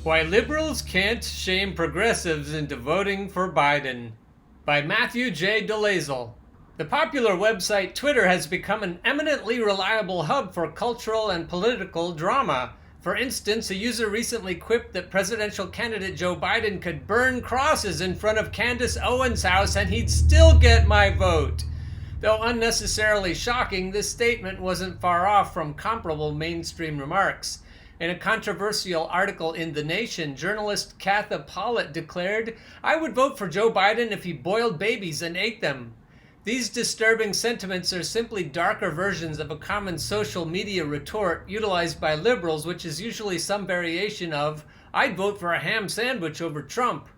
Why Liberals Can't Shame Progressives into Voting for Biden by Matthew J. DeLazel. The popular website Twitter has become an eminently reliable hub for cultural and political drama. For instance, a user recently quipped that presidential candidate Joe Biden could burn crosses in front of Candace Owens' house and he'd still get my vote. Though unnecessarily shocking, this statement wasn't far off from comparable mainstream remarks. In a controversial article in The Nation, journalist Katha Pollitt declared, "I would vote for Joe Biden if he boiled babies and ate them." These disturbing sentiments are simply darker versions of a common social media retort utilized by liberals, which is usually some variation of, "I'd vote for a ham sandwich over Trump."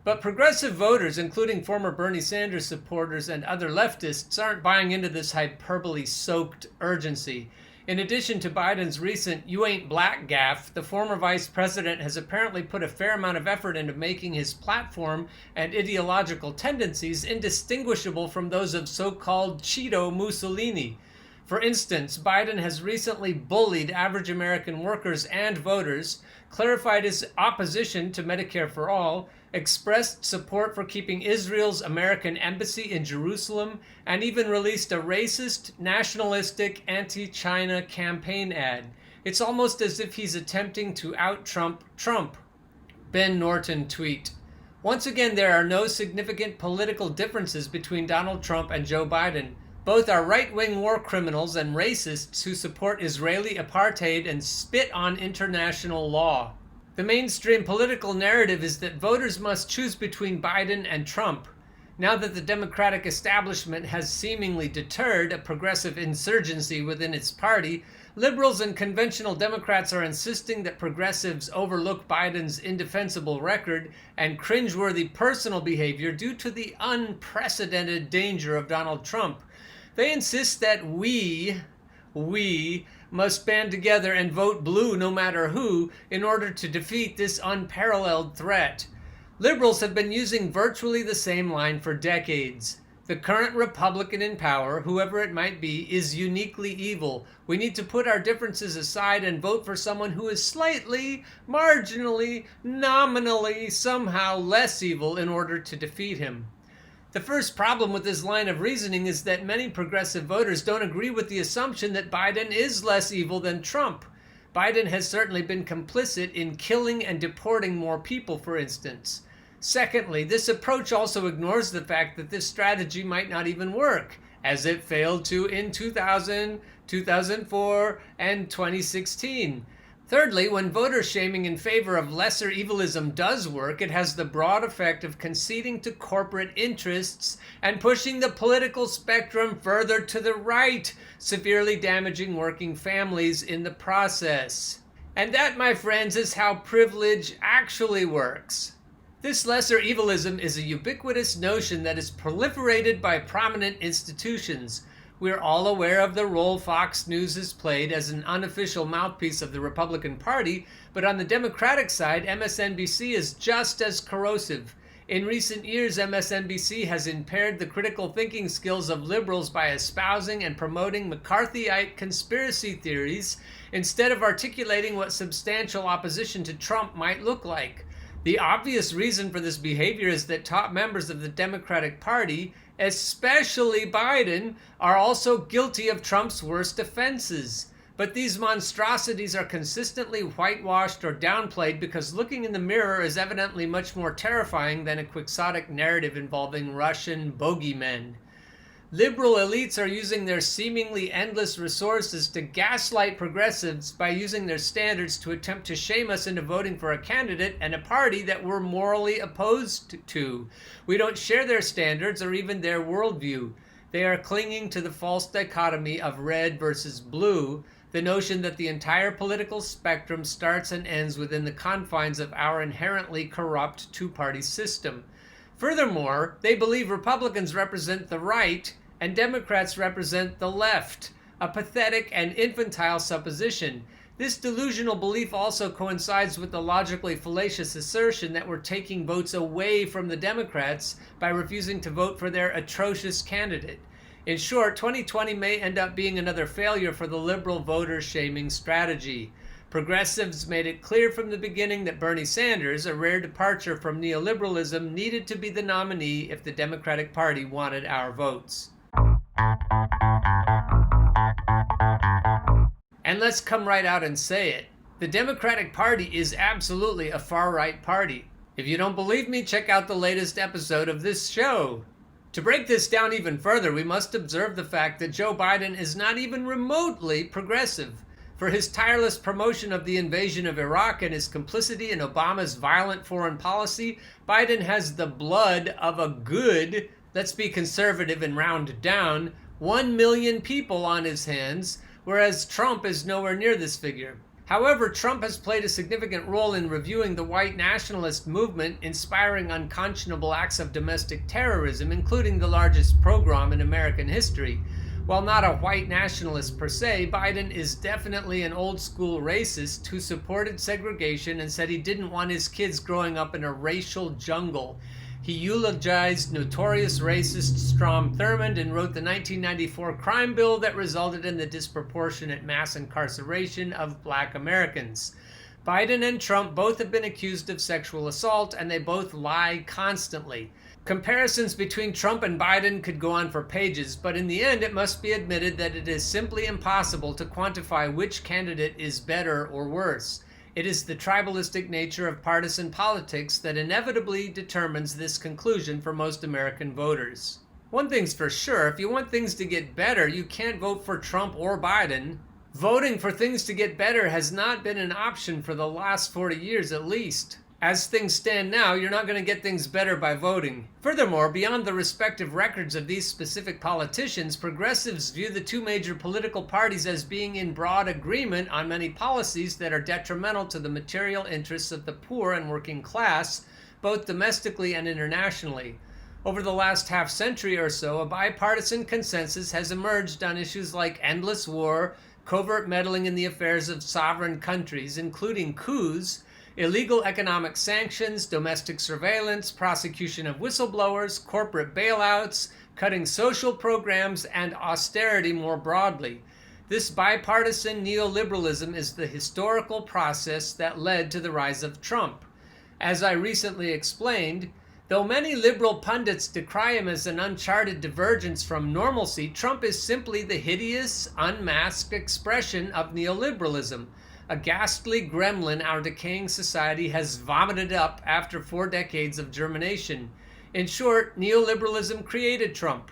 But progressive voters, including former Bernie Sanders supporters and other leftists, aren't buying into this hyperbole-soaked urgency. In addition to Biden's recent "you ain't black" gaffe, the former vice president has apparently put a fair amount of effort into making his platform and ideological tendencies indistinguishable from those of so-called Cheeto Mussolini. For instance, Biden has recently bullied average American workers and voters, clarified his opposition to Medicare for All, expressed support for keeping Israel's American embassy in Jerusalem, and even released a racist, nationalistic, anti-China campaign ad. It's almost as if he's attempting to out-Trump Trump. Ben Norton tweet. Once again, there are no significant political differences between Donald Trump and Joe Biden. Both are right-wing war criminals and racists who support Israeli apartheid and spit on international law. The mainstream political narrative is that voters must choose between Biden and Trump. Now that the Democratic establishment has seemingly deterred a progressive insurgency within its party, liberals and conventional Democrats are insisting that progressives overlook Biden's indefensible record and cringeworthy personal behavior due to the unprecedented danger of Donald Trump. They insist that we must band together and vote blue no matter who in order to defeat this unparalleled threat. Liberals have been using virtually the same line for decades. The current Republican in power, whoever it might be, is uniquely evil. We need to put our differences aside and vote for someone who is slightly, marginally, nominally, somehow less evil in order to defeat him. The first problem with this line of reasoning is that many progressive voters don't agree with the assumption that Biden is less evil than Trump. Biden has certainly been complicit in killing and deporting more people, for instance. Secondly, this approach also ignores the fact that this strategy might not even work, as it failed to in 2000, 2004, and 2016. Thirdly, when voter shaming in favor of lesser evilism does work, it has the broad effect of conceding to corporate interests and pushing the political spectrum further to the right, severely damaging working families in the process. And that, my friends, is how privilege actually works. This lesser evilism is a ubiquitous notion that is proliferated by prominent institutions. We're all aware of the role Fox News has played as an unofficial mouthpiece of the Republican Party, but on the Democratic side, MSNBC is just as corrosive. In recent years, MSNBC has impaired the critical thinking skills of liberals by espousing and promoting McCarthyite conspiracy theories instead of articulating what substantial opposition to Trump might look like. The obvious reason for this behavior is that top members of the Democratic Party, especially Biden, are also guilty of Trump's worst offenses. But these monstrosities are consistently whitewashed or downplayed because looking in the mirror is evidently much more terrifying than a quixotic narrative involving Russian bogeymen. Liberal elites are using their seemingly endless resources to gaslight progressives by using their standards to attempt to shame us into voting for a candidate and a party that we're morally opposed to. We don't share their standards or even their worldview. They are clinging to the false dichotomy of red versus blue, the notion that the entire political spectrum starts and ends within the confines of our inherently corrupt two-party system. Furthermore, they believe Republicans represent the right and Democrats represent the left, a pathetic and infantile supposition. This delusional belief also coincides with the logically fallacious assertion that we're taking votes away from the Democrats by refusing to vote for their atrocious candidate. In short, 2020 may end up being another failure for the liberal voter shaming strategy. Progressives made it clear from the beginning that Bernie Sanders, a rare departure from neoliberalism, needed to be the nominee if the Democratic Party wanted our votes. And let's come right out and say it. The Democratic Party is absolutely a far-right party. If you don't believe me, check out the latest episode of this show. To break this down even further, we must observe the fact that Joe Biden is not even remotely progressive. For his tireless promotion of the invasion of Iraq and his complicity in Obama's violent foreign policy, Biden has the blood of a good, let's be conservative and round down, 1 million people on his hands, whereas Trump is nowhere near this figure. However, Trump has played a significant role in reviewing the white nationalist movement, inspiring unconscionable acts of domestic terrorism, including the largest pogrom in American history. While not a white nationalist per se, Biden is definitely an old-school racist who supported segregation and said he didn't want his kids growing up in a racial jungle. He eulogized notorious racist Strom Thurmond and wrote the 1994 crime bill that resulted in the disproportionate mass incarceration of Black Americans. Biden and Trump both have been accused of sexual assault, and they both lie constantly. Comparisons between Trump and Biden could go on for pages, but in the end it must be admitted that it is simply impossible to quantify which candidate is better or worse. It is the tribalistic nature of partisan politics that inevitably determines this conclusion for most American voters. One thing's for sure, if you want things to get better, you can't vote for Trump or Biden. Voting for things to get better has not been an option for the last 40 years at least. As things stand now, you're not going to get things better by voting. Furthermore, beyond the respective records of these specific politicians, progressives view the two major political parties as being in broad agreement on many policies that are detrimental to the material interests of the poor and working class, both domestically and internationally. Over the last half-century or so, a bipartisan consensus has emerged on issues like endless war, covert meddling in the affairs of sovereign countries, including coups, illegal economic sanctions, domestic surveillance, prosecution of whistleblowers, corporate bailouts, cutting social programs, and austerity more broadly. This bipartisan neoliberalism is the historical process that led to the rise of Trump. As I recently explained, though many liberal pundits decry him as an uncharted divergence from normalcy, Trump is simply the hideous, unmasked expression of neoliberalism, a ghastly gremlin our decaying society has vomited up after 4 decades of germination. In short, neoliberalism created Trump.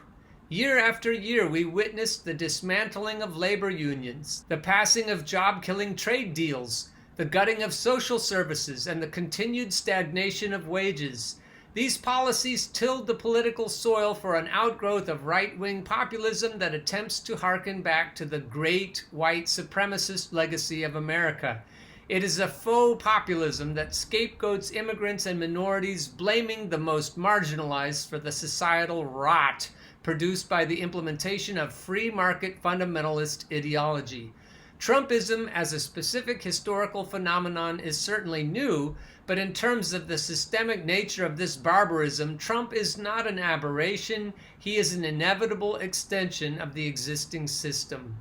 Year after year, we witnessed the dismantling of labor unions, the passing of job-killing trade deals, the gutting of social services, and the continued stagnation of wages. These policies tilled the political soil for an outgrowth of right-wing populism that attempts to harken back to the great white supremacist legacy of America. It is a faux populism that scapegoats immigrants and minorities, blaming the most marginalized for the societal rot produced by the implementation of free market fundamentalist ideology. Trumpism as a specific historical phenomenon is certainly new, but in terms of the systemic nature of this barbarism, Trump is not an aberration, he is an inevitable extension of the existing system.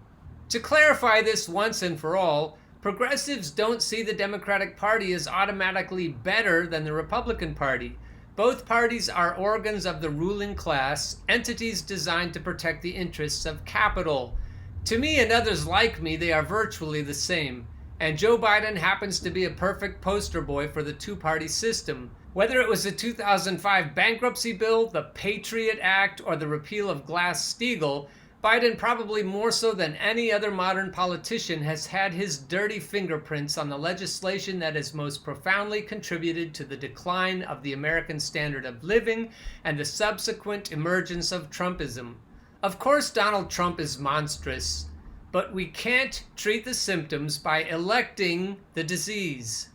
To clarify this once and for all, progressives don't see the Democratic Party as automatically better than the Republican Party. Both parties are organs of the ruling class, entities designed to protect the interests of capital. To me and others like me, they are virtually the same. And Joe Biden happens to be a perfect poster boy for the two-party system. Whether it was the 2005 bankruptcy bill, the Patriot Act, or the repeal of Glass-Steagall, Biden, probably more so than any other modern politician, has had his dirty fingerprints on the legislation that has most profoundly contributed to the decline of the American standard of living and the subsequent emergence of Trumpism. Of course, Donald Trump is monstrous, but we can't treat the symptoms by electing the disease.